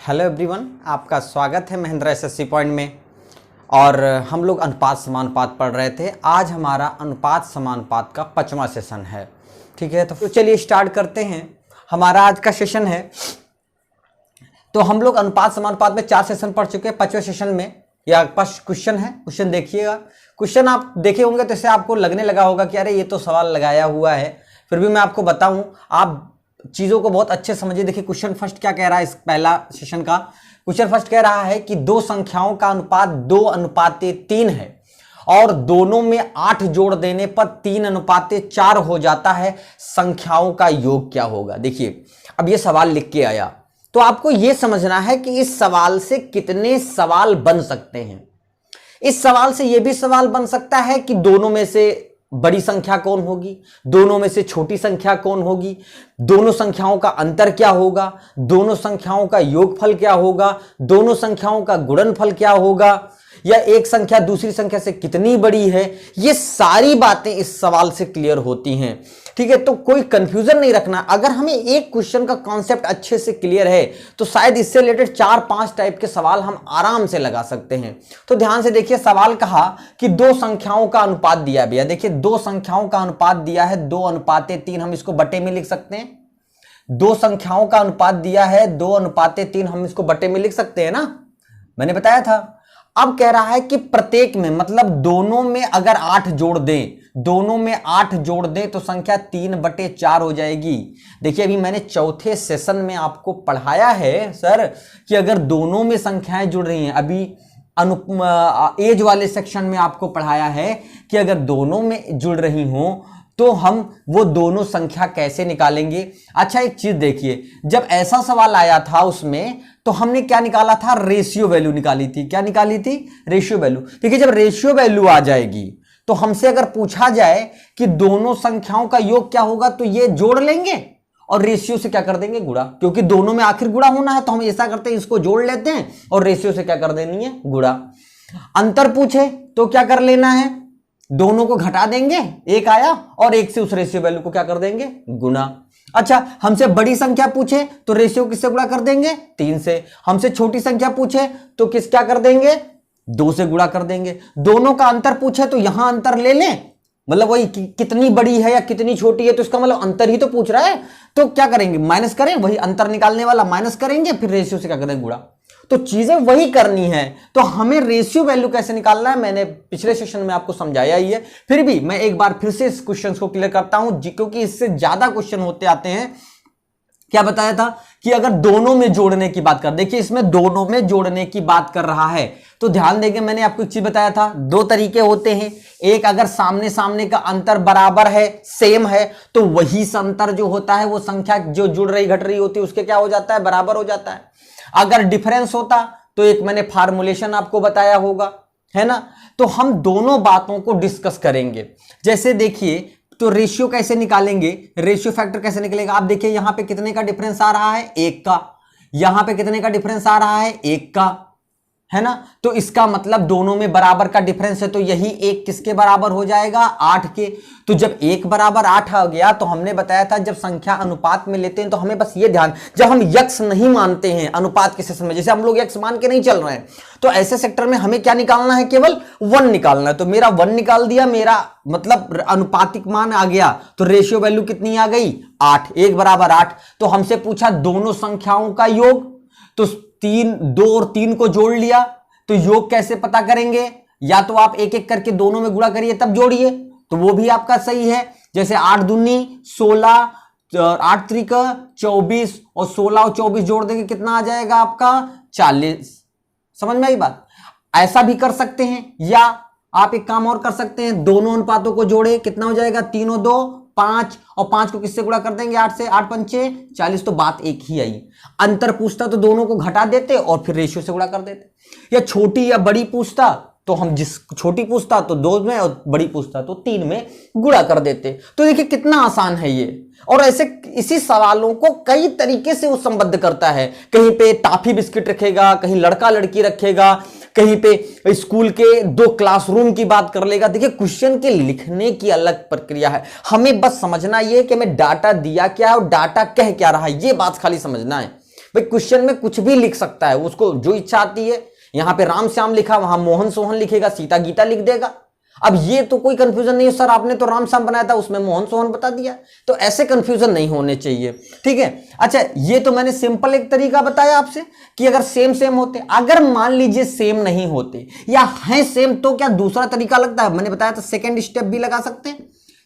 Hello everyone, आपका स्वागत है महेंद्र एसएससी पॉइंट में। और हम लोग अनुपात समानुपात पढ़ रहे थे। आज हमारा अनुपात समानुपात का 5वां सेशन है। ठीक है, तो चलिए स्टार्ट करते हैं। हमारा आज का सेशन है, तो हम लोग अनुपात समानुपात में 4 सेशन पढ़ चुके हैं। 5वें सेशन में या 5 क्वेश्चन है। क्वेश्चन देखिएगा। क्वेश्चन आप देखे होंगे तो इससे आपको लगने लगा होगा कि अरे ये तो सवाल लगाया हुआ है। फिर भी मैं आपको बताऊं, आप चीज़ों को बहुत अच्छे समझिए। देखिए क्वेश्चन फर्स्ट क्या कह रहा है। इस पहला सेशन का क्वेश्चन फर्स्ट कह रहा है कि दो संख्याओं का अनुपात 2:3 है और दोनों में 8 जोड़ देने पर 3:4 हो जाता है। संख्याओं का योग क्या होगा। देखिए अब ये सवाल लिख के आया, तो आपको यह समझना है कि इस सवाल से कितने सवाल बन सकते हैं। इस सवाल से यह भी सवाल बन सकता है कि दोनों में से बड़ी संख्या कौन होगी, दोनों में से छोटी संख्या कौन होगी, दोनों संख्याओं का अंतर क्या होगा, दोनों संख्याओं का योगफल क्या होगा, दोनों संख्याओं का गुणनफल क्या होगा, या एक संख्या दूसरी संख्या से कितनी बड़ी है। ये सारी बातें इस सवाल से क्लियर होती हैं। ठीक है, तो कोई कंफ्यूजन नहीं रखना। अगर हमें एक क्वेश्चन का कॉन्सेप्ट अच्छे से क्लियर है तो शायद इससे रिलेटेड 4-5 टाइप के सवाल हम आराम से लगा सकते हैं। तो ध्यान से देखिए, सवाल कहा कि दो संख्याओं का अनुपात दिया भैया। देखिए दो संख्याओं का अनुपात दिया है 2:3। हम इसको बटे में लिख सकते हैं। दो संख्याओं का अनुपात दिया है 2:3। हम इसको बटे में लिख सकते हैं ना, मैंने बताया था। अब कह रहा है कि प्रत्येक में, मतलब दोनों में अगर 8 जोड़ दें, दोनों में 8 जोड़ दें तो संख्या 3/4 हो जाएगी। देखिए अभी मैंने चौथे सेशन में आपको पढ़ाया है सर कि अगर दोनों में संख्याएं जुड़ रही हैं। अभी एज वाले सेक्शन में आपको पढ़ाया है कि अगर दोनों में जुड़ रही हों तो हम वो दोनों संख्या कैसे निकालेंगे। अच्छा एक चीज देखिए, जब ऐसा सवाल आया था उसमें तो हमने क्या निकाला था, रेशियो वैल्यू निकाली थी। क्या निकाली थी, रेशियो वैल्यू। देखिए जब रेशियो वैल्यू आ जाएगी तो हमसे अगर पूछा जाए कि दोनों संख्याओं का योग क्या होगा तो ये जोड़ लेंगे और रेशियो से क्या कर देंगे, गुणा। क्योंकि दोनों में आखिर गुणा होना है तो हम ऐसा करते हैं, इसको जोड़ लेते हैं और रेशियो से क्या कर देनी है, गुणा। अंतर पूछे तो क्या कर लेना है, दोनों को घटा देंगे, एक आया और एक से उस रेशियो वैल्यू को क्या कर देंगे, गुणा। अच्छा हमसे बड़ी संख्या पूछे तो रेशियो किससे गुणा कर देंगे, 3 से। हमसे छोटी संख्या पूछे तो क्या कर देंगे, 2 से गुणा कर देंगे। दोनों का अंतर पूछे तो यहां अंतर ले लें, मतलब वही कितनी बड़ी है या कितनी छोटी है, तो इसका मतलब अंतर ही तो पूछ रहा है। तो क्या करेंगे, माइनस करें, वही अंतर निकालने वाला माइनस करेंगे, फिर रेशियो से क्या करेंगे, गुणा। तो चीजें वही करनी है। तो हमें रेशियो वैल्यू कैसे निकालना है मैंने पिछले सेशन में आपको समझाया ही है। फिर भी मैं एक बार फिर से इस क्वेश्चन को क्लियर करता हूं, क्योंकि इससे ज्यादा क्वेश्चन होते आते हैं। क्या बताया था कि अगर दोनों में जोड़ने की बात कर, देखिए इसमें दोनों में जोड़ने की बात कर रहा है तो ध्यान देंगे, मैंने आपको एक चीज बताया था, 2 तरीके होते हैं। एक, अगर सामने सामने का अंतर बराबर है, सेम है, तो वही अंतर जो होता है वो संख्या जो जुड़ रही घट रही होती है उसके क्या हो जाता है, बराबर हो जाता है। अगर डिफरेंस होता तो एक मैंने फार्मूलेशन आपको बताया होगा, है ना। तो हम दोनों बातों को डिस्कस करेंगे। जैसे देखिए, तो रेशियो कैसे निकालेंगे, रेशियो फैक्टर कैसे निकलेगा। आप देखिए यहां पे कितने का डिफरेंस आ रहा है, 1 का। यहां पे कितने का डिफरेंस आ रहा है, 1 का, है ना। तो इसका मतलब दोनों में बराबर का डिफरेंस है, तो यही 1 किसके बराबर हो जाएगा, 8 के। तो जब 1 बराबर 8 आ गया तो हमने बताया था जब संख्या अनुपात में लेते हैं तो हमें बस ये ध्यान, जब हम यक्स नहीं मानते हैं अनुपात के सेशन में, जैसे हम लोग यक्स मान के नहीं चल रहे हैं, तो ऐसे सेक्टर में हमें क्या निकालना है, केवल 1 निकालना है। तो मेरा 1 निकाल दिया, मेरा मतलब अनुपातिक मान आ गया। तो रेशियो वैल्यू कितनी आ गई, 8। 1 बराबर 8। तो हमसे पूछा दोनों संख्याओं का योग, तो 2 और 3 को जोड़ लिया। तो योग कैसे पता करेंगे, या तो आप एक एक करके दोनों में गुणा करिए तब जोड़िए, तो वो भी आपका सही है। जैसे 8 दूनी 16, 8 त्रिका 24 और 16 और 24 जोड़ देंगे कितना आ जाएगा आपका, 40। समझ में आई बात। ऐसा भी कर सकते हैं, या आप एक काम और कर सकते हैं, दोनों अनुपातों को जोड़े, कितना हो जाएगा, 3 और 2 5, और 5 को किससे गुणा कर देंगे, 8 से। 8 पंचे 40। तो बात एक ही आई। अंतर पूछता तो दोनों को घटा देते और फिर रेशियो से गुणा कर देते। या छोटी या बड़ी पूछता तो हम छोटी पूछता तो 2 में और बड़ी पूछता तो 3 में गुणा कर देते। तो देखिए कितना आसान है ये। और ऐसे इसी सवालों को कई तरीके से वो संबद्ध करता है। कहीं पे टॉफी बिस्किट रखेगा, कहीं लड़का लड़की रखेगा, कहीं पे स्कूल के 2 क्लासरूम की बात कर लेगा। देखिए क्वेश्चन के लिखने की अलग प्रक्रिया है, हमें बस समझना ये कि हमें डाटा दिया क्या है और डाटा कह क्या रहा है, ये बात खाली समझना है। भाई क्वेश्चन में कुछ भी लिख सकता है, उसको जो इच्छा आती है। यहां पे राम श्याम लिखा, वहां मोहन सोहन लिखेगा, सीता गीता लिख देगा। अब ये तो कोई कंफ्यूजन नहीं है सर, आपने तो राम श्याम बनाया था, उसमें मोहन सोहन बता दिया। तो ऐसे कंफ्यूजन नहीं होने चाहिए, ठीक है। अच्छा, ये तो मैंने सिंपल एक तरीका बताया आपसे कि अगर सेम सेम होते, अगर मान लीजिए सेम नहीं होते या है सेम, तो क्या दूसरा तरीका लगता है? मैंने बताया था सेकेंड स्टेप भी लगा सकते हैं।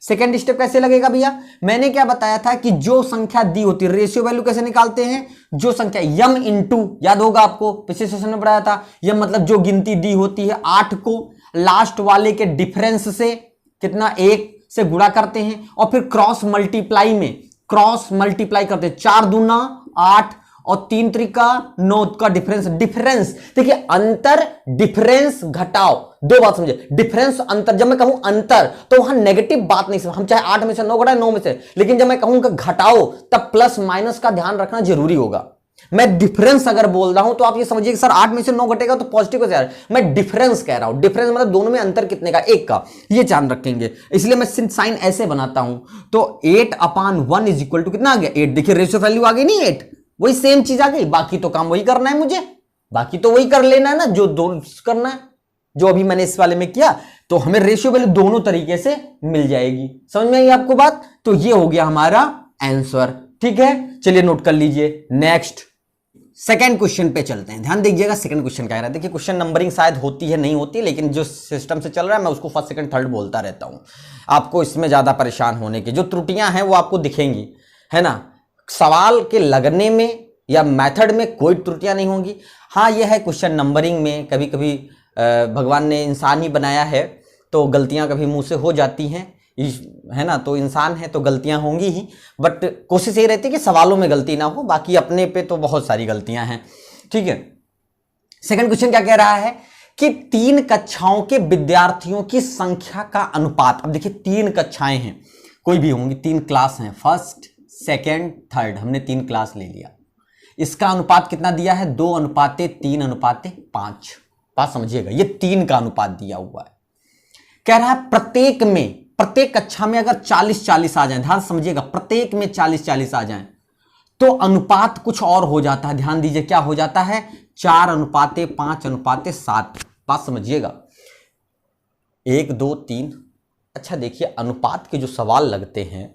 सेकेंड स्टेप कैसे लगेगा भैया? मैंने क्या बताया था कि जो संख्या दी होती है, रेशियो वैल्यू कैसे निकालते हैं? जो संख्या यम इंटू, याद होगा आपको पिछले सेशन में पढ़ाया था, यम मतलब जो गिनती दी होती है 8 को लास्ट वाले के डिफरेंस से कितना 1 से गुणा करते हैं और फिर क्रॉस मल्टीप्लाई करते हैं। 4 दूना 8 और 3 त्रिका 9 का डिफरेंस देखिए, अंतर डिफरेंस घटाओ, दो बात समझे, डिफरेंस अंतर। जब मैं कहूं अंतर तो वहां नेगेटिव बात नहीं समझ, हम चाहे 8 में से 9 घटाए 9 में से, लेकिन जब मैं कहूं घटाओ तब प्लस माइनस का ध्यान रखना जरूरी होगा। मैं डिफरेंस अगर बोल रहा हूं तो आप ये समझिए कि सर 8 में से 9 घटेगा तो पॉजिटिव कैसे आ रहा है? मैं डिफरेंस कह रहा हूं, डिफरेंस मतलब दोनों में अंतर कितने का, 1 का, ये ध्यान रखेंगे। इसलिए मैं साइन ऐसे बनाता हूं, तो 8/1 इज इक्वल टू कितना आ गया? 8। देखिए रेशियो वैल्यू आ गई नहीं 8, वही सेम चीज आ गई। बाकी तो काम वही करना है मुझे, बाकी तो वही कर लेना है ना जो दो करना है, जो अभी मैंने इस वाले में किया। तो हमें रेशियो वैल्यू दोनों तरीके से मिल जाएगी। समझ में आई आपको बात? तो ये हो गया हमारा आंसर, ठीक है। चलिए नोट कर लीजिए। नेक्स्ट सेकंड क्वेश्चन पे चलते हैं, ध्यान दीजिएगा। सेकंड क्वेश्चन क्या है, देखिए क्वेश्चन नंबरिंग शायद होती है नहीं होती, लेकिन जो सिस्टम से चल रहा है मैं उसको फर्स्ट सेकंड थर्ड बोलता रहता हूं, आपको इसमें ज्यादा परेशान होने की जो त्रुटियां हैं वो आपको दिखेंगी, है ना। सवाल के लगने में या मेथड में कोई त्रुटियां नहीं होंगी। हाँ यह है क्वेश्चन नंबरिंग में कभी कभी भगवान ने इंसान ही बनाया है तो गलतियां कभी मुंह से हो जाती हैं, है ना। तो इंसान है तो गलतियां होंगी ही, बट कोशिश ये रहती है कि सवालों में गलती ना हो, बाकी अपने पे तो बहुत सारी गलतियां हैं, ठीक है। सेकंड क्वेश्चन क्या कह रहा है कि 3 कक्षाओं के विद्यार्थियों की संख्या का अनुपात। अब देखिए 3 कक्षाएं हैं, कोई भी होंगी, 3 क्लास हैं, फर्स्ट सेकेंड थर्ड, हमने 3 क्लास ले लिया। इसका अनुपात कितना दिया है? 2:3:5। बात समझिएगा, ये 3 का अनुपात दिया हुआ है। कह रहा है प्रत्येक कक्षा में अगर 40-40 आ जाए, ध्यान समझिएगा, प्रत्येक में 40-40 आ जाए तो अनुपात कुछ और हो जाता है। ध्यान दीजिए क्या हो जाता है? 4:5:7। बात समझिएगा, 1 2 3। अच्छा देखिए अनुपात के जो सवाल लगते हैं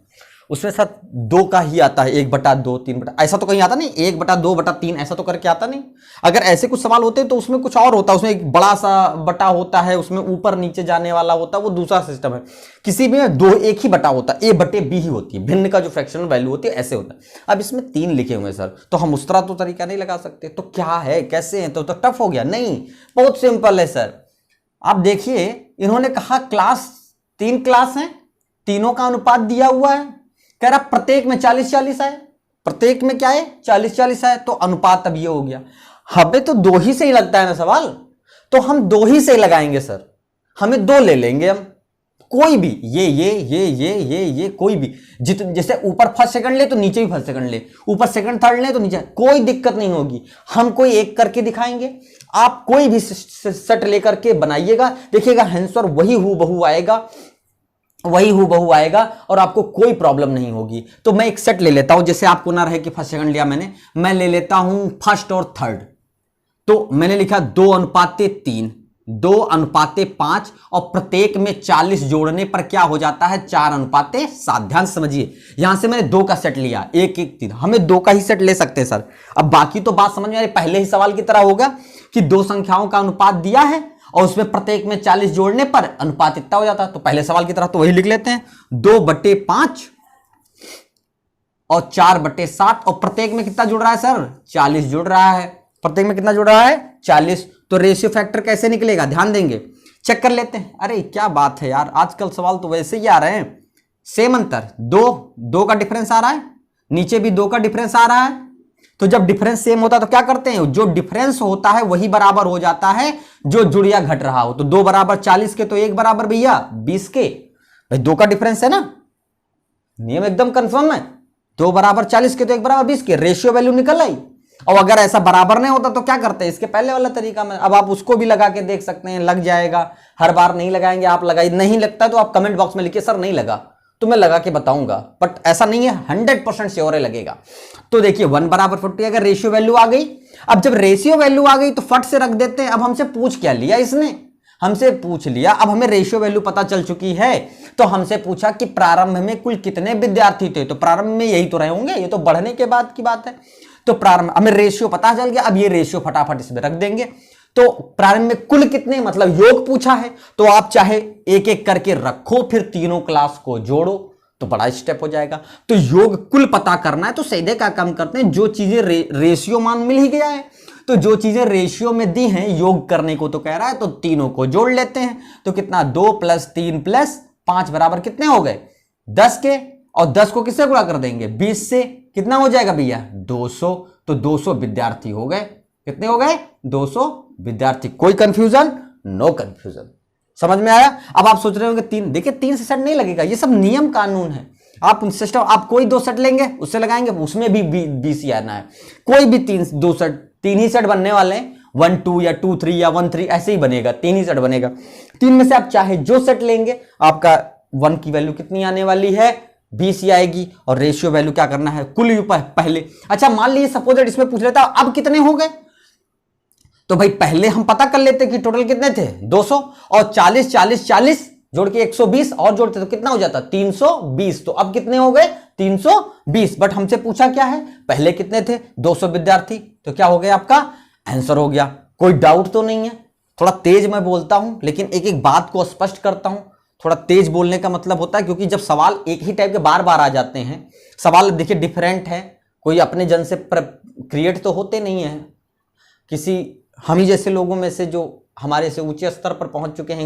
उसमें साथ 2 का ही आता है, 1/2 3 ऐसा तो कहीं आता नहीं, 1/2/3 ऐसा तो करके आता नहीं। अगर ऐसे कुछ सवाल होते तो उसमें कुछ और होता, उसमें एक बड़ा सा बटा होता है, उसमें ऊपर नीचे जाने वाला होता है, वो दूसरा सिस्टम है। किसी में एक ही बटा होता है, A/B ही होती है, भिन्न का जो फ्रैक्शनल वैल्यू होती है ऐसे होता है। अब इसमें 3 लिखे हुए सर, तो हम उस तरह तो तरीका नहीं लगा सकते, तो क्या है कैसे है? तो टफ हो गया? नहीं, बहुत सिंपल है सर। आप देखिए इन्होंने कहा 3 क्लास हैं, तीनों का अनुपात दिया हुआ है, कह रहा प्रत्येक में 40-40 आए, प्रत्येक में क्या है 40-40 आए, तो अनुपात अब ये हो गया। हमें तो 2 ही से ही लगता है ना सवाल, तो हम 2 ही से ही लगाएंगे सर, हमें 2 ले लेंगे हम, कोई भी ये कोई भी, जैसे ऊपर फर्स्ट सेकंड ले तो नीचे भी फर्स्ट सेकंड ले, ऊपर सेकंड थर्ड ले तो नीचे, कोई दिक्कत नहीं होगी। हम कोई एक करके दिखाएंगे, आप कोई भी सेट लेकर के बनाइएगा, देखिएगा आंसर वही हूबहू आएगा और आपको कोई प्रॉब्लम नहीं होगी। तो मैं एक सेट ले लेता हूं, जैसे आपको ना रहे कि फर्स्ट सेकंड लिया मैंने, मैं ले लेता हूं फर्स्ट और थर्ड। तो मैंने लिखा 2:3, 2:5 और प्रत्येक में 40 जोड़ने पर क्या हो जाता है 4:7। ध्यान समझिए, यहां से मैंने 2 का सेट लिया, 1 1 3, हमें 2 का ही सेट ले सकते हैं सर। अब बाकी तो बात समझ में आ रही, पहले ही सवाल की तरह होगा कि 2 संख्याओं का अनुपात दिया है और उसमें प्रत्येक में 40 जोड़ने पर अनुपात इतना हो जाता है, तो पहले सवाल की तरह तो वही लिख लेते हैं, 2/5 और 4/7 और प्रत्येक में कितना जुड़ रहा है सर 40 जुड़ रहा है, प्रत्येक में कितना जुड़ रहा है 40। तो रेशियो फैक्टर कैसे निकलेगा, ध्यान देंगे, चेक कर लेते हैं। अरे क्या बात है यार, आजकल सवाल तो वैसे ही आ रहे हैं, सेम अंतर, 2 का डिफरेंस आ रहा है, नीचे भी 2 का डिफरेंस आ रहा है। तो जब डिफरेंस सेम होता है तो क्या करते हैं, जो डिफरेंस होता है वही बराबर हो जाता है जो जुड़ या घट रहा हो। तो 2 बराबर 40 के तो 1 बराबर भैया 20 के, भाई 2 का डिफरेंस है ना, नियम एकदम कंफर्म है, 2 बराबर 40 के तो 1 बराबर 20 के, रेशियो वैल्यू निकल आई। और अगर ऐसा बराबर नहीं होता तो क्या करते हैं, इसके पहले वाला तरीका में, अब आप उसको भी लगा के देख सकते हैं, लग जाएगा। हर बार नहीं लगाएंगे आप, लगाई नहीं लगता तो आप कमेंट बॉक्स में लिखिए सर नहीं लगा, मैं लगा के बताऊंगा, बट ऐसा नहीं है, 100% श्योर है लगेगा। तो देखिए 1 बराबर 40 अगर रेशियो वैल्यू आ गई, अब जब रेशियो वैल्यू आ गई तो फट से रख देते हैं। अब हमसे पूछ क्या लिया इसने, हमसे पूछ लिया, अब हमें रेशियो वैल्यू पता चल चुकी है, तो हमसे पूछा कि प्रारंभ में कुल कितने विद्यार्थी थे, तो प्रारंभ में यही तो रहे होंगे, ये तो बढ़ने के बाद की बात है। तो प्रारंभ हमें रेशियो पता चल गया, अब ये रेशियो फटाफट इसमें रख देंगे। तो प्रारंभ में कुल कितने, मतलब योग पूछा है, तो आप चाहे एक एक करके रखो, फिर तीनों क्लास को जोड़ो, तो बड़ा स्टेप हो जाएगा। तो योग कुल पता करना है तो सीधे क्या काम करते हैं, जो चीजें रेशियो मान मिल ही गया है, तो जो चीजें रेशियो में दी हैं योग करने को तो कह रहा है, तो तीनों को जोड़ लेते हैं। तो कितना, 2 + 3 + 5 बराबर कितने हो गए, 10 के, और 10 को किससे गुणा कर देंगे, 20 से, कितना हो जाएगा भैया, 200। तो 200 विद्यार्थी हो गए, कितने हो गए, 200 विद्यार्थी। कोई कंफ्यूजन, नो कंफ्यूजन, समझ में आया। अब आप सोच रहे होंगे 3, देखिए 3 से सेट नहीं लगेगा, ये सब नियम कानून है। आप सिस्टम, आप कोई 2 सेट लेंगे उससे लगाएंगे, उसमें भी 20 ही आना है। कोई भी 2 सेट, 3 ही सेट बनने वाले हैं, 1 2 या 2 3 या 1 3 ऐसे ही बनेगा, 3 ही सेट बनेगा। 3 में से आप चाहे जो सेट लेंगे, आपका 1 की वैल्यू कितनी आने वाली है, 20 ही आएगी। और रेशियो वैल्यू क्या करना है, कुल पहले। अच्छा मान लीजिए सपोज इसमें पूछ लेता अब कितने हो गए, तो भाई पहले हम पता कर लेते कि टोटल कितने थे, 200, और 40 40 40 जोड़ के 120 और जोड़ते तो कितना हो जाता, 320। तो अब कितने हो गए, 320। बट हमसे पूछा क्या है, पहले कितने थे, 200 विद्यार्थी। तो क्या हो गया, आपका आंसर हो गया। कोई डाउट तो नहीं है। थोड़ा तेज मैं बोलता हूं, लेकिन एक एक बात को स्पष्ट करता हूं। थोड़ा तेज बोलने का मतलब होता है क्योंकि जब सवाल एक ही टाइप के बार बार आ जाते हैं, सवाल देखिए डिफरेंट है, कोई अपने जन से क्रिएट तो होते नहीं है, किसी हम ही जैसे लोगों में से जो हमारे से ऊंचे स्तर पर पहुंच चुके हैं,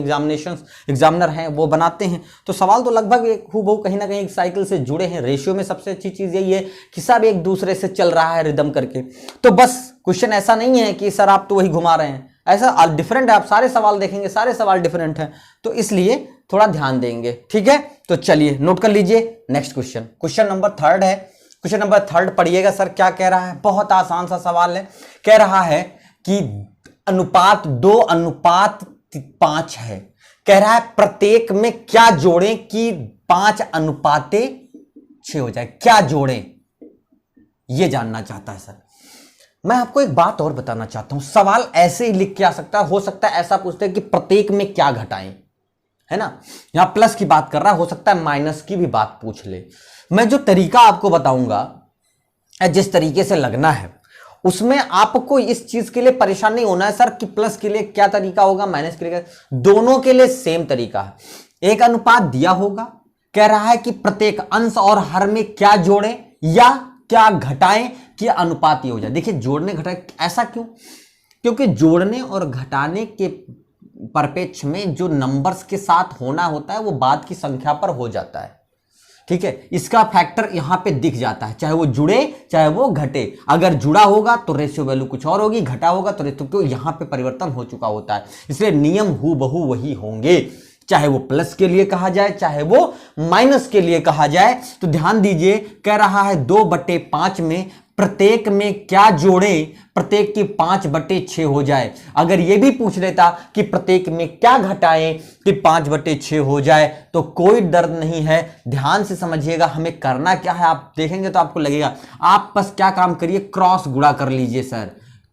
एग्जामिनर हैं, वो बनाते हैं। तो सवाल तो लगभग एक हूबहू कहीं ना कहीं एक साइकिल से जुड़े हैं। रेशियो में सबसे अच्छी चीज़ यही है कि सब एक दूसरे से चल रहा है रिदम करके। तो बस क्वेश्चन ऐसा नहीं है कि सर आप तो वही घुमा रहे हैं, ऐसा डिफरेंट है। आप सारे सवाल देखेंगे, सारे सवाल डिफरेंट हैं, तो इसलिए थोड़ा ध्यान देंगे, ठीक है। तो चलिए नोट कर लीजिए नेक्स्ट क्वेश्चन, क्वेश्चन नंबर 3 है। क्वेश्चन नंबर 3 पढ़िएगा, सर क्या कह रहा है, बहुत आसान सा सवाल है। कह रहा है कि अनुपात 2:5 है। कह रहा है प्रत्येक में क्या जोड़ें कि 5:6 हो जाए, क्या जोड़ें, यह जानना चाहता है सर। मैं आपको एक बात और बताना चाहता हूं, सवाल ऐसे ही लिख के आ सकता है, हो सकता है ऐसा पूछते हैं कि प्रत्येक में क्या घटाएं, है ना। यहां प्लस की बात कर रहा है, हो सकता है माइनस की भी बात पूछ ले। मैं जो तरीका आपको बताऊंगा, जिस तरीके से लगना है, उसमें आपको इस चीज के लिए परेशान नहीं होना है सर कि प्लस के लिए क्या तरीका होगा, माइनस के लिए, दोनों के लिए सेम तरीका है। एक अनुपात दिया होगा, कह रहा है कि प्रत्येक अंश और हर में क्या जोड़ें या क्या घटाएं कि अनुपात ये हो जाए। देखिए जोड़ने घटाए ऐसा क्यों, क्योंकि जोड़ने और घटाने के परिप्रेक्ष्य में जो नंबर्स के साथ होना होता है वो बाद की संख्या पर हो जाता है, ठीक है। इसका फैक्टर यहां पे दिख जाता है, चाहे वो जुड़े चाहे वो घटे। अगर जुड़ा होगा तो रेशियो वैल्यू कुछ और होगी, घटा होगा तो रेशियो, क्योंकि यहां पे परिवर्तन हो चुका होता है, इसलिए नियम हूबहू वही होंगे, चाहे वो प्लस के लिए कहा जाए चाहे वो माइनस के लिए कहा जाए। तो ध्यान दीजिए, कह रहा है 2/5 में प्रत्येक में क्या जोड़े, प्रत्येक की 5/6 हो जाए। अगर यह भी पूछ लेता कि प्रत्येक में क्या घटाएं कि 5/6 हो जाए, तो कोई दर्द नहीं है। ध्यान से समझिएगा हमें करना क्या है, आप देखेंगे तो आपको लगेगा। आप बस क्या काम करिए, क्रॉस गुणा कर लीजिए सर,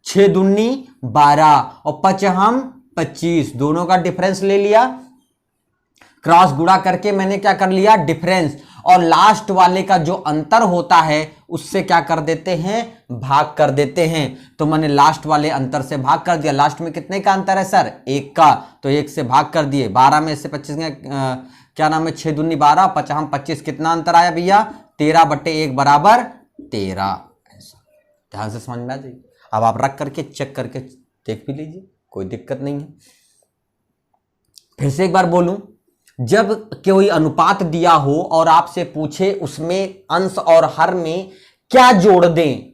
6 दूनी 12 और 5 25, दोनों का डिफरेंस ले लिया, क्रॉस गुणा करके मैंने क्या कर लिया, डिफरेंस, और लास्ट वाले का जो अंतर होता है उससे क्या कर देते हैं, भाग कर देते हैं। तो मैंने लास्ट वाले अंतर से भाग कर दिया। लास्ट में कितने का अंतर है सर, 1 का, तो 1 से भाग कर दिए। 12 में से 25 क्या नाम है, 6 दूनी 12 5 25, कितना अंतर आया भैया, 13/1 बराबर 13। ऐसा ध्यान से समझ में आ जाइए। अब आप रख करके चेक करके देख भी लीजिए, कोई दिक्कत नहीं है। फिर से एक बार बोलूं, जब कोई अनुपात दिया हो और आपसे पूछे उसमें अंश और हर में क्या जोड़ दें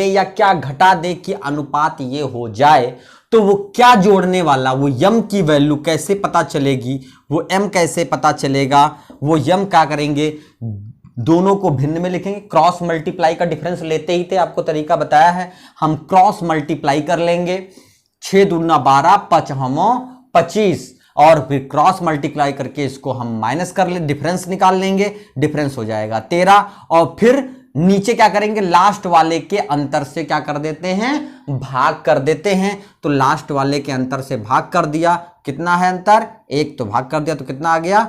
या क्या घटा दें कि अनुपात ये हो जाए, तो वो क्या जोड़ने वाला, वो यम की वैल्यू कैसे पता चलेगी, वो एम कैसे पता चलेगा, वो यम क्या करेंगे, दोनों को भिन्न में लिखेंगे। क्रॉस मल्टीप्लाई का डिफरेंस लेते ही थे, आपको तरीका बताया है, हम क्रॉस मल्टीप्लाई कर लेंगे। 6 दूना 12 5 25, और फिर क्रॉस मल्टीप्लाई करके इसको हम माइनस कर ले, डिफरेंस निकाल लेंगे, डिफरेंस हो जाएगा 13, और फिर नीचे क्या करेंगे, लास्ट वाले के अंतर से क्या कर देते हैं, भाग कर देते हैं। तो लास्ट वाले के अंतर से भाग कर दिया, कितना है अंतर, 1, तो भाग कर दिया तो कितना आ गया,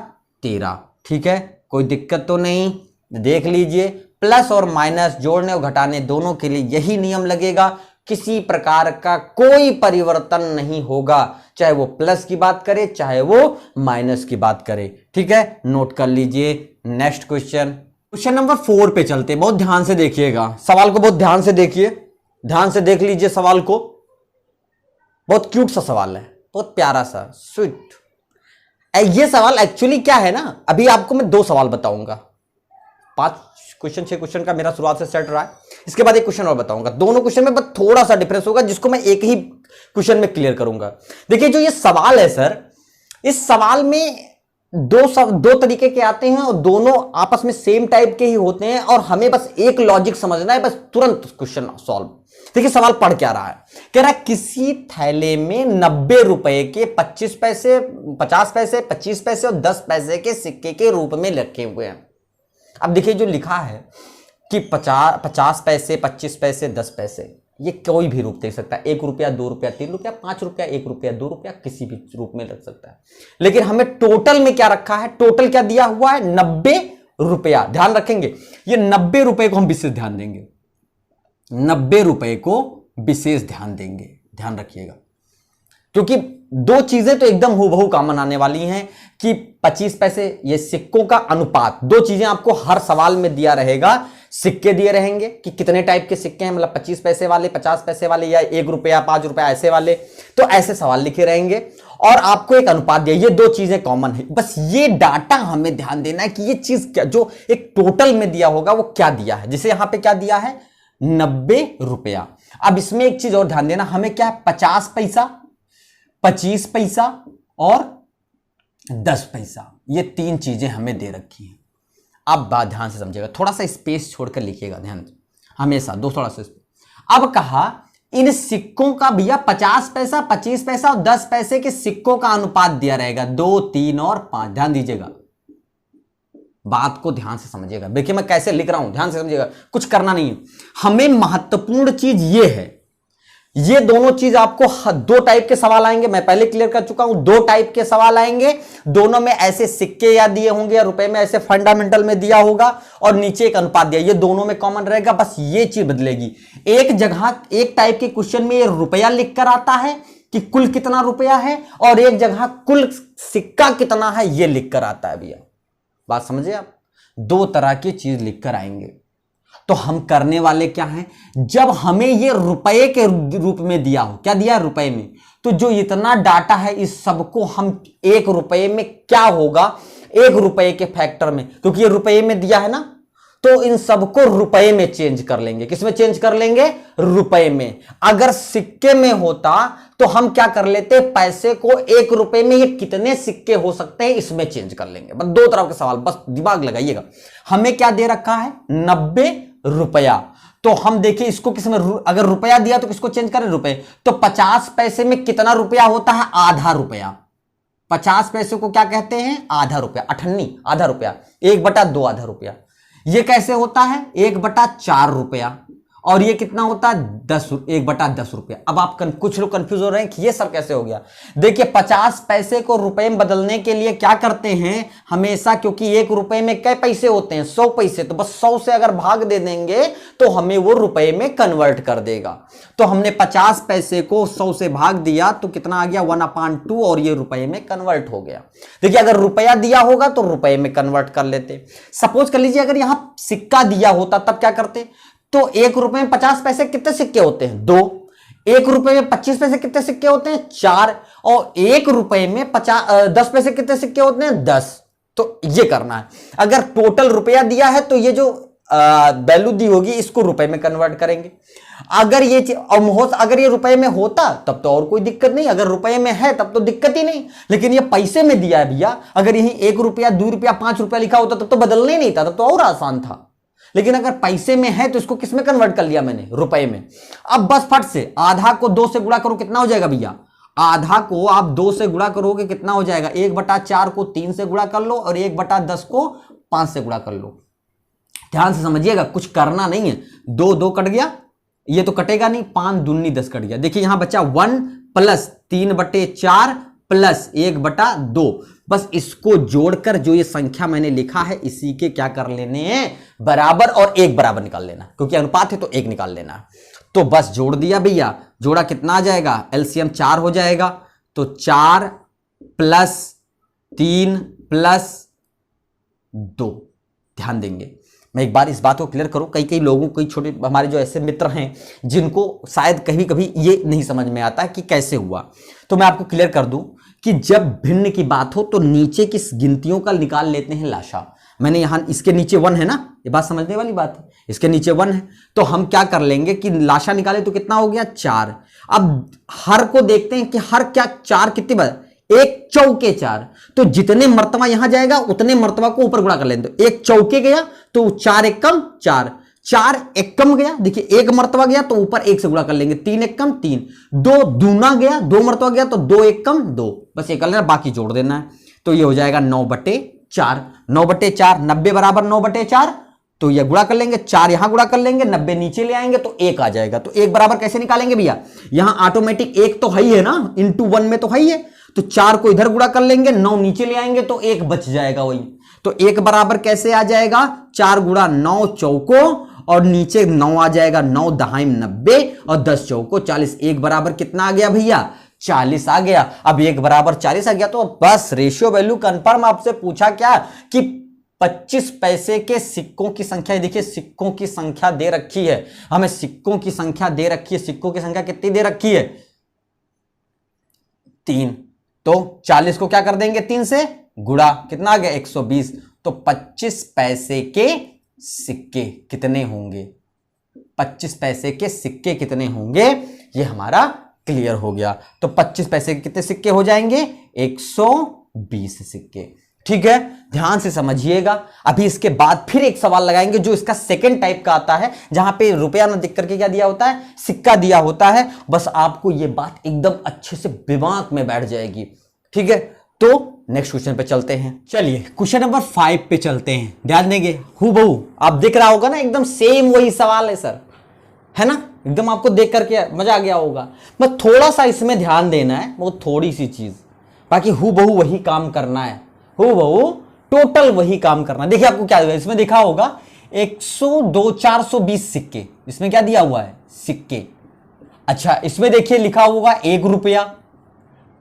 13। ठीक है, कोई दिक्कत तो नहीं, देख लीजिए। प्लस और माइनस जोड़ने और घटाने दोनों के लिए यही नियम लगेगा, किसी प्रकार का कोई परिवर्तन नहीं होगा, चाहे वो प्लस की बात करे चाहे वो माइनस की बात करे। ठीक है, नोट कर लीजिए। नेक्स्ट क्वेश्चन, क्वेश्चन नंबर 4 पे चलते हैं। बहुत ध्यान से देखिएगा सवाल को, बहुत ध्यान से देखिए, ध्यान से देख लीजिए सवाल को। बहुत क्यूट सा सवाल है, बहुत प्यारा सा, स्वीट। ये सवाल एक्चुअली क्या है ना, अभी आपको मैं 2 सवाल बताऊंगा, 5 क्वेश्चन 6 क्वेश्चन का मेरा शुरुआत से सेट रहा है। इसके बाद एक क्वेश्चन और बताऊंगा, दोनों क्वेश्चन में बस थोड़ा सा डिफरेंस होगा, जिसको मैं एक ही क्वेश्चन में क्लियर करूंगा। देखिए जो ये सवाल है सर, इस सवाल में दो तरीके के आते हैं और दोनों आपस में सेम टाइप के ही होते हैं, और हमें बस एक लॉजिक समझना है, बस तुरंत क्वेश्चन सॉल्व। देखिए सवाल पढ़ क्या रहा है, कह रहा है किसी थैले में 90 रुपए के 25 पैसे, 50 पैसे, 25 पैसे और 10 पैसे के सिक्के के रूप में रखे हुए हैं। अब देखिए जो लिखा है कि 50 पैसे, 25 पैसे, 10 पैसे, ये कोई भी रूप दे सकता है, 1 रुपया, 2 रुपया, 3 रुपया, 5 रुपया, 1 रुपया, 2 रुपया, किसी भी रूप में रख सकता है। लेकिन हमें टोटल में क्या रखा है, टोटल क्या दिया हुआ है, 90 रुपया। ध्यान रखेंगे, ये 90 रुपए को हम विशेष ध्यान देंगे, 90 रुपए को विशेष ध्यान देंगे, ध्यान रखिएगा। क्योंकि 2 चीजें तो एकदम हूबहू कॉमन आने वाली हैं कि 25 पैसे, ये सिक्कों का अनुपात, 2 चीजें आपको हर सवाल में दिया रहेगा। सिक्के दिए रहेंगे कि कितने टाइप के सिक्के हैं, मतलब 25 पैसे वाले, 50 पैसे वाले, या 1 रुपया, 5 रुपया ऐसे वाले, तो ऐसे सवाल लिखे रहेंगे। और आपको एक अनुपात दिया, ये 2 चीजें कॉमन है। बस ये डाटा हमें ध्यान देना है कि ये चीज क्या, जो एक टोटल में दिया होगा वो क्या दिया है। जैसे यहां पे क्या दिया है, 90 रुपया। अब इसमें एक चीज और ध्यान देना, हमें क्या है, 50 पैसा, 25 पैसा और 10 पैसा, ये 3 चीजें हमें दे रखी हैं। आप बात ध्यान से समझिएगा, थोड़ा सा स्पेस छोड़कर लिखिएगा, ध्यान हमेशा थोड़ा सा। अब कहा इन सिक्कों का भैया 50 पैसा, 25 पैसा और 10 पैसे के सिक्कों का अनुपात दिया रहेगा 2, 3 और 5। ध्यान दीजिएगा, बात को ध्यान से समझिएगा। देखिए मैं कैसे लिख रहा हूं, ध्यान से समझिएगा, कुछ करना नहीं है। हमें महत्वपूर्ण चीज ये है, ये दोनों चीज आपको 2 टाइप के सवाल आएंगे, मैं पहले क्लियर कर चुका हूं। 2 टाइप के सवाल आएंगे, दोनों में ऐसे सिक्के या दिए होंगे या रुपए में ऐसे फंडामेंटल में दिया होगा, और नीचे एक अनुपात दिया, ये दोनों में कॉमन रहेगा। बस ये चीज बदलेगी, एक जगह एक टाइप के क्वेश्चन में ये रुपया लिख कर आता है कि कुल कितना रुपया है, और एक जगह कुल सिक्का कितना है ये लिख कर आता है। भैया बात समझे आप, 2 तरह की चीज लिख कर आएंगे। तो हम करने वाले क्या हैं, जब हमें ये रुपए के रूप में दिया हो, क्या दिया है, रुपए में, तो जो इतना डाटा है इस सबको हम 1 रुपए में क्या होगा, 1 रुपए के फैक्टर में, क्योंकि ये रुपए में दिया है ना, तो इन सबको रुपए में चेंज कर लेंगे। किसमें चेंज कर लेंगे, रुपए में। अगर सिक्के में होता तो हम क्या कर लेते, पैसे को 1 रुपए में ये कितने सिक्के हो सकते हैं इसमें चेंज कर लेंगे। बस 2 तरह के सवाल, बस दिमाग लगाइएगा। हमें क्या दे रखा है, 90 रुपया, तो हम देखिए इसको किसमें, अगर रुपया दिया तो किसको चेंज करें, रुपए। तो 50 पैसे में कितना रुपया होता है, आधा रुपया। 50 पैसे को क्या कहते हैं, आधा रुपया, अठन्नी, आधा रुपया, 1/2 आधा रुपया। ये कैसे होता है, 1/4 रुपया, और ये कितना होता है, 1/10 रुपया। अब आप कुछ लोग कंफ्यूज हो रहे हैं कि ये सब कैसे हो गया। देखिए 50 पैसे को रुपए में बदलने के लिए क्या करते हैं हमेशा, क्योंकि 1 रुपए में कई पैसे होते हैं, 100 पैसे, तो बस 100 से अगर भाग दे देंगे तो हमें वो रुपए में कन्वर्ट कर देगा। तो हमने 50 पैसे को 100 से भाग दिया तो कितना आ गया, 1/2, और ये रुपए में कन्वर्ट हो गया। देखिए अगर रुपया दिया होगा तो रुपए में कन्वर्ट कर लेते। सपोज कर लीजिए अगर यहां सिक्का दिया होता तब क्या करते, तो 1 रुपए में 50 पैसे कितने सिक्के होते हैं, 2। 1 रुपए में 25 पैसे कितने सिक्के होते हैं, 4। और 1 रुपए में 10 पैसे कितने सिक्के होते हैं, 10। तो ये करना है। अगर टोटल रुपया दिया है तो ये जो वैल्यू दी होगी इसको रुपए में कन्वर्ट करेंगे। अगर ये अगर ये रुपए में होता तब तो और कोई दिक्कत नहीं, अगर रुपए में है तब तो दिक्कत ही नहीं। लेकिन ये पैसे में दिया है भैया, अगर यही 1 रुपया, 2 रुपया, 5 रुपया लिखा होता तब तो बदलना ही नहीं था, तब तो और आसान था। लेकिन अगर पैसे में है तो इसको किस में कन्वर्ट कर लिया मैंने, रुपए में। अब बस फट से आधा को 2 से गुणा करो, कितना हो जाएगा भैया, आधा को आप 2 से गुणा करोगे कितना हो जाएगा, 1/4 को 3 से गुणा कर लो और 1/10 को 5 से गुणा कर लो। ध्यान से समझिएगा, कुछ करना नहीं है। 2 2 कट गया, ये तो कटेगा नहीं, 5 दूनी 10 कट गया। देखिए यहां बचा 1 प्लस 3/4 प्लस 1/2। बस इसको जोड़कर जो ये संख्या मैंने लिखा है इसी के क्या कर लेने हैं, बराबर और 1 बराबर निकाल लेना, क्योंकि अनुपात है तो 1 निकाल लेना। तो बस जोड़ दिया भैया, जोड़ा कितना आ जाएगा, एलसीएम 4 हो जाएगा। तो 4 प्लस 3 प्लस 2। ध्यान देंगे, मैं एक बार इस बात को क्लियर करूं, कई लोगों को, छोटे हमारे जो ऐसे मित्र हैं जिनको शायद कभी कभी ये नहीं समझ में आता कि कैसे हुआ, तो मैं आपको क्लियर कर दूं कि जब भिन्न की बात हो तो नीचे की गिनतियों का निकाल लेते हैं लाशा। मैंने यहां इसके नीचे 1 है ना, ये बात समझने वाली बात है, इसके नीचे 1 है, तो हम क्या कर लेंगे कि लाशा निकाले तो कितना हो गया 4। अब हर को देखते हैं कि हर क्या 4 कितनी बार, 1 चौके 4, तो जितने मर्तबा यहां जाएगा उतने मर्तबा को ऊपर गुणा कर लेते। तो 1 चौके गया तो 4 एकम 4, 4 एकम गया, देखिए 1 मर्तबा गया तो ऊपर 1 से गुणा कर लेंगे, 3 एकम 3, 2 दूना गया, 2 मर्तबा गया तो 2 एकम 2, बस ये कर लेना, बाकी जोड़ देना है। तो ये हो जाएगा 9/4, 9/4, 90 बराबर 9/4, तो ये गुणा कर लेंगे, 4 यहां गुणा कर लेंगे, 90 नीचे ले आएंगे तो 1 आ जाएगा। तो 1 बराबर कैसे निकालेंगे भैया, यहां ऑटोमेटिक 1 तो है ही है ना, इंटू 1 में तो है ही है, तो 4 को इधर गुणा कर लेंगे, 9 नीचे ले आएंगे तो 1 बच जाएगा वही। तो 1 बराबर कैसे आ जाएगा, 4 गुणा 9 चौको और नीचे 9 आ जाएगा, 9 दहाई 90 और 10 चौको 40। 1 बराबर कितना आ गया भैया, 40 आ गया। अब 1 बराबर 40 आ गया तो बस रेशियो वैल्यू कंफर्म। आपसे पूछा क्या कि 25 पैसे के सिक्कों की संख्या, देखिए सिक्कों की संख्या दे रखी है हमें, सिक्कों की संख्या दे रखी है, सिक्कों की संख्या कितनी दे रखी है, 3। तो 40 को क्या कर देंगे, 3 से गुणा, कितना आ गया 120। तो 25 पैसे के सिक्के कितने होंगे, 25 पैसे के सिक्के कितने होंगे, ये हमारा क्लियर हो गया। तो 25 पैसे के कितने सिक्के हो जाएंगे, 120 सिक्के। ठीक है, ध्यान से समझिएगा। अभी इसके बाद फिर एक सवाल लगाएंगे जो इसका सेकंड टाइप का आता है, जहां पे रुपया ना दिख करके क्या दिया होता है, सिक्का दिया होता है। बस आपको ये बात एकदम अच्छे से दिमाग में बैठ जाएगी। ठीक है, तो नेक्स्ट क्वेश्चन पे चलते हैं। चलिए क्वेश्चन नंबर 5 पे चलते हैं। ध्यान देंगे, हूबहू आप दिख रहा होगा ना, एकदम सेम वही सवाल है सर, है ना, एकदम आपको देख करके मजा आ गया होगा। बस थोड़ा सा इसमें ध्यान देना है, वो थोड़ी सी चीज, बाकी हूबहू वही काम करना है, हूबहू टोटल वही काम करना है। देखिए आपको क्या इसमें दिखा होगा, 102 420 सिक्के, इसमें क्या दिया हुआ है, सिक्के। अच्छा इसमें देखिए लिखा होगा 1 रुपया,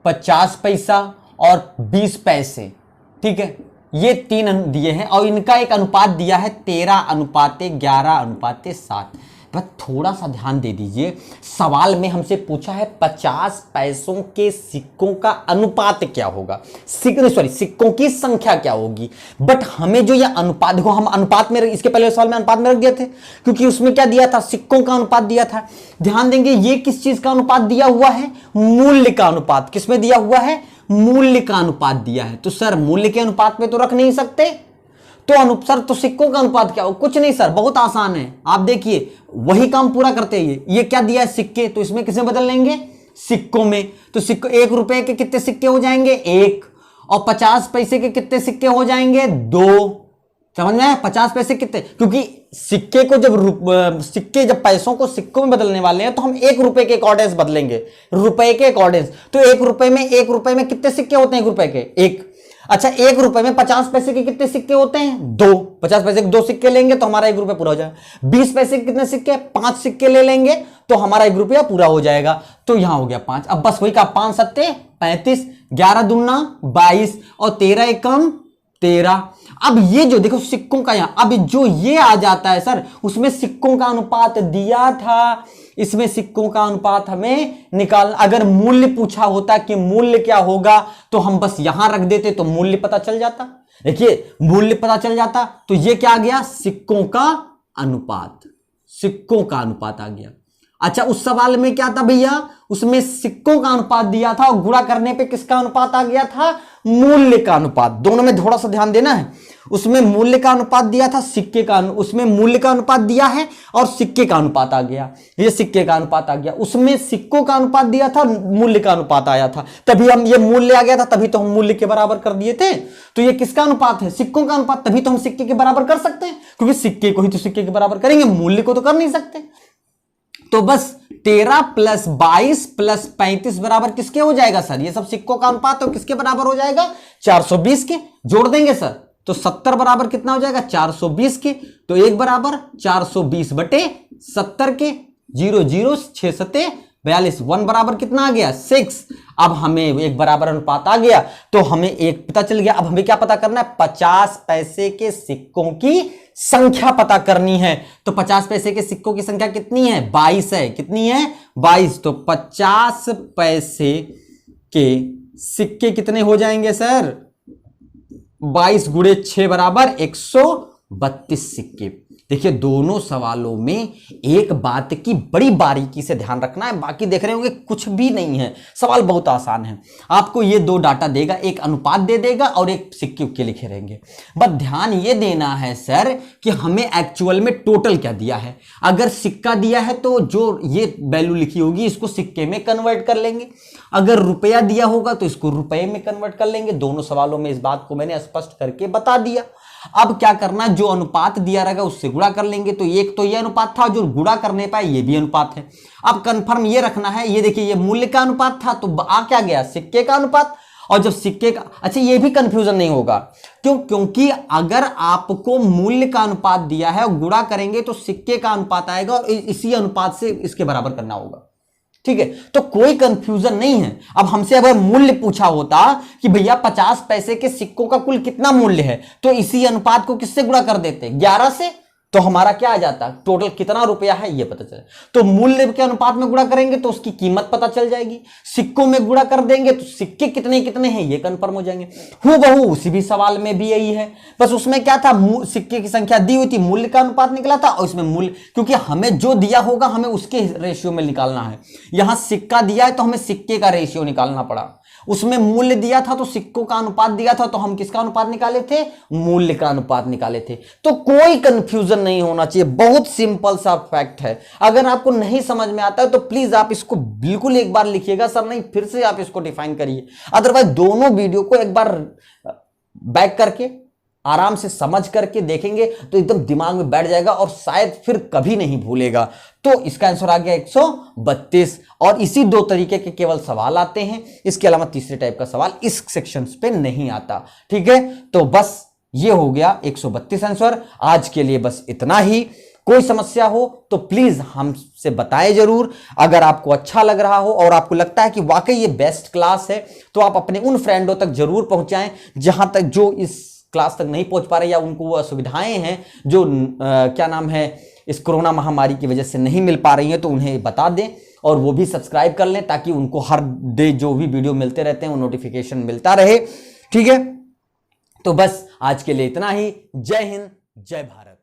50 पैसा और 20 पैसे। ठीक है, ये 3 दिए हैं और इनका एक अनुपात दिया है 13:11:7। बस थोड़ा सा ध्यान दे दीजिए, सवाल में हमसे पूछा है 50 पैसों के सिक्कों का अनुपात क्या होगा, सिक्कों की संख्या क्या होगी। बट हमें जो यह अनुपात, देखो हम अनुपात में, इसके पहले सवाल में अनुपात में रख दिए थे, क्योंकि उसमें क्या दिया था, सिक्कों का अनुपात दिया था। ध्यान देंगे ये किस चीज का अनुपात दिया हुआ है, मूल्य का अनुपात। किसमें दिया हुआ है, मूल्य का अनुपात दिया है। तो सर मूल्य के अनुपात में तो रख नहीं सकते, तो अनुसार तो सिक्कों का अनुपात क्या हो, कुछ नहीं सर, बहुत आसान है। आप देखिए वही काम पूरा करते हैं। ये क्या दिया है, सिक्के, तो इसमें किसमें बदल लेंगे, सिक्कों में। तो सिक्को 1 रुपए के कितने सिक्के हो जाएंगे, 1, और 50 पैसे के कितने सिक्के हो जाएंगे, 2। समझ में आया, 50 पैसे कितने, क्योंकि सिक्के को जब पैसों को सिक्कों में बदलने वाले हैं तो हम 1 रुपए के अकॉर्डिंग बदलेंगे, रुपए के अकॉर्डिंग। तो 1 रुपए में कितने सिक्के होते हैं, 1 रुपए के 1। अच्छा 1 रुपए में 50 पैसे के कितने सिक्के होते हैं, 2। 50 पैसे के 2 सिक्के लेंगे तो हमारा 1 रुपया पूरा हो जाएगा। 20 पैसे के कितने सिक्के, 5 सिक्के ले लेंगे तो हमारा 1 रुपया पूरा हो जाएगा। तो यहां हो गया 5। अब बस वही का 5 सत्ते 35, 11 दूना 22 और 13 एकम 13। अब ये जो देखो सिक्कों का, यहां अब जो ये आ जाता है सर, उसमें सिक्कों का अनुपात दिया था, इसमें सिक्कों का अनुपात हमें निकाल, अगर मूल्य पूछा होता कि मूल्य क्या होगा तो हम बस यहां रख देते तो मूल्य पता चल जाता। देखिए मूल्य पता चल जाता, तो ये क्या आ गया, सिक्कों का अनुपात, सिक्कों का अनुपात आ गया। अच्छा उस सवाल में क्या था भैया, उसमें सिक्कों का अनुपात दिया था और गुणा करने पे किसका अनुपात आ गया था, मूल्य का अनुपात। दोनों में थोड़ा सा ध्यान देना है। उसमें मूल्य का अनुपात दिया था, सिक्के का उसमें मूल्य का अनुपात दिया है और सिक्के का अनुपात आ गया, ये सिक्के का अनुपात आ गया। उसमें सिक्कों का अनुपात दिया था, मूल्य का अनुपात आया था, तभी हम ये मूल्य आ गया था, तभी तो हम मूल्य के बराबर कर दिए थे। तो ये किसका अनुपात है? सिक्कों का अनुपात, तभी तो हम सिक्के के बराबर कर सकते हैं, क्योंकि सिक्के को ही तो सिक्के के बराबर करेंगे, मूल्य को तो कर नहीं सकते। तो बस 13 प्लस 22 प्लस 35 बराबर किसके हो जाएगा सर? ये सब सिक्कों का अनुपात, तो किसके बराबर हो जाएगा? 420 के। जोड़ देंगे सर तो 70 बराबर कितना हो जाएगा? 420 के। तो एक बराबर 420 बटे 70 के, 0 0 6 सत्ते 42, 1 बराबर कितना आ गया? 6। अब हमें एक बराबर अनुपात आ गया, तो हमें एक पता चल गया। अब हमें क्या पता करना है? 50 पैसे के सिक्कों की संख्या पता करनी है। तो 50 पैसे के सिक्कों की संख्या कितनी है? 22 है। कितनी है? 22। तो 50 पैसे के सिक्के कितने हो जाएंगे सर? 22 गुणे 6 बराबर 132 सिक्के। देखिए दोनों सवालों में एक बात की बड़ी बारीकी से ध्यान रखना है, बाकी देख रहे होंगे कुछ भी नहीं है, सवाल बहुत आसान है। आपको ये दो डाटा देगा, एक अनुपात दे देगा और एक सिक्के के लिखे रहेंगे। बस ध्यान ये देना है सर कि हमें एक्चुअल में टोटल क्या दिया है। अगर सिक्का दिया है तो जो ये वैल्यू लिखी होगी इसको सिक्के में कन्वर्ट कर लेंगे, अगर रुपया दिया होगा तो इसको रुपए में कन्वर्ट कर लेंगे। दोनों सवालों में इस बात को मैंने स्पष्ट करके बता दिया। अब क्या करना, जो अनुपात दिया रहेगा उससे गुणा कर लेंगे। तो एक तो ये अनुपात था, जो गुणा करने पाए ये भी अनुपात है। अब कंफर्म ये रखना है, ये देखिए ये मूल्य का अनुपात था, तो आ क्या गया? सिक्के का अनुपात। और जब सिक्के का, अच्छा ये भी कंफ्यूजन नहीं होगा, क्यों? क्योंकि अगर आपको मूल्य का अनुपात दिया है और गुणा करेंगे तो सिक्के का अनुपात आएगा और इसी अनुपात से इसके बराबर करना होगा। ठीक है, तो कोई कंफ्यूजन नहीं है। अब हमसे अगर मूल्य पूछा होता कि भैया 50 पैसे के सिक्कों का कुल कितना मूल्य है, तो इसी अनुपात को किससे गुणा कर देते? 11 से। तो हमारा क्या आ जाता? टोटल कितना रुपया है ये पता चले। तो मूल्य के अनुपात में गुणा करेंगे तो उसकी कीमत पता चल जाएगी, सिक्कों में गुणा कर देंगे तो सिक्के कितने कितने हैं ये कंफर्म हो जाएंगे। हूबहू उसी भी सवाल में भी यही है, बस उसमें क्या था? सिक्के की संख्या दी हुई थी, मूल्य का अनुपात निकला था और इसमें मूल्य, क्योंकि हमें जो दिया होगा हमें उसके रेशियो में निकालना है। यहां सिक्का दिया है तो हमें सिक्के का रेशियो निकालना पड़ा, उसमें मूल्य दिया था तो सिक्कों का अनुपात दिया था, तो हम किसका अनुपात निकाले थे? मूल्य का अनुपात निकाले थे। तो कोई कंफ्यूजन नहीं होना चाहिए, बहुत सिंपल सा फैक्ट है। अगर आपको नहीं समझ में आता है तो प्लीज आप इसको बिल्कुल एक बार लिखिएगा, सर नहीं फिर से आप इसको डिफाइन करिए। अदरवाइज दोनों वीडियो को एक बार बैक करके आराम से समझ करके देखेंगे तो एकदम दिमाग में बैठ जाएगा और शायद फिर कभी नहीं भूलेगा। तो इसका आंसर आ गया 132। और इसी दो तरीके के केवल सवाल आते हैं, इसके अलावा तीसरे टाइप का सवाल इस सेक्शन पे नहीं आता। ठीक है, तो बस ये हो गया 132 आंसर। आज के लिए बस इतना ही। कोई समस्या हो तो प्लीज हमसे बताएं जरूर। अगर आपको अच्छा लग रहा हो और आपको लगता है कि वाकई ये बेस्ट क्लास है तो आप अपने उन फ्रेंडों तक जरूर पहुंचाएं जहां तक जो इस क्लास तक नहीं पहुंच पा रहे या उनको वो असुविधाएं हैं जो क्या नाम है इस कोरोना महामारी की वजह से नहीं मिल पा रही हैं, तो उन्हें बता दें और वो भी सब्सक्राइब कर लें ताकि उनको हर डे जो भी वीडियो मिलते रहते हैं वो नोटिफिकेशन मिलता रहे। ठीक है, तो बस आज के लिए इतना ही। जय हिंद, जय भारत।